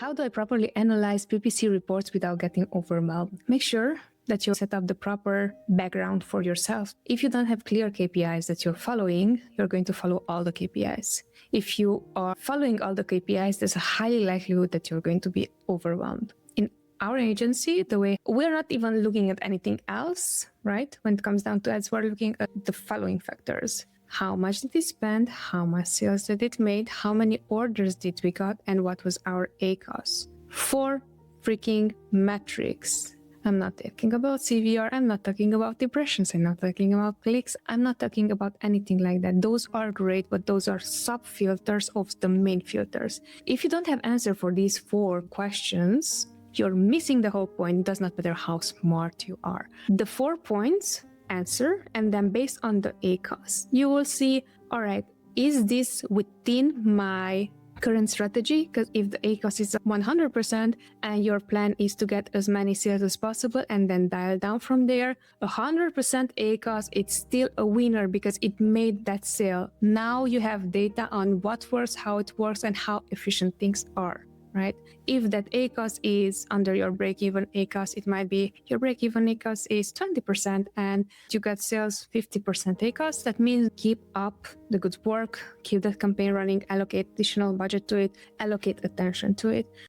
How do I properly analyze PPC reports without getting overwhelmed? Make sure that you set up the proper background for yourself. If you don't have clear KPIs that you're following, you're going to follow all the KPIs. If you are following all the KPIs, there's a high likelihood that you're going to be overwhelmed. In our agency, the way we're not even looking at anything else, right? When it comes down to ads, we're looking at the following factors. How much did we spend? How much sales did it make? How many orders did we got? And what was our ACOS? 4 freaking metrics. I'm not talking about CVR. I'm not talking about impressions. I'm not talking about clicks. I'm not talking about anything like that. Those are great, but those are sub-filters of the main filters. If you don't have answer for these 4 questions, you're missing the whole point. It does not matter how smart you are. The 4 points answer, and then based on the ACOS, you will see, all right, is this within my current strategy? Because if the ACOS is 100% and your plan is to get as many sales as possible and then dial down from there, 100% ACOS, it's still a winner because it made that sale. Now you have data on what works, how it works, and how efficient things are, right? If that ACOS is under your break-even ACOS, it might be your break-even ACOS is 20% and you got sales 50% ACOS. That means keep up the good work, keep that campaign running, allocate additional budget to it, allocate attention to it.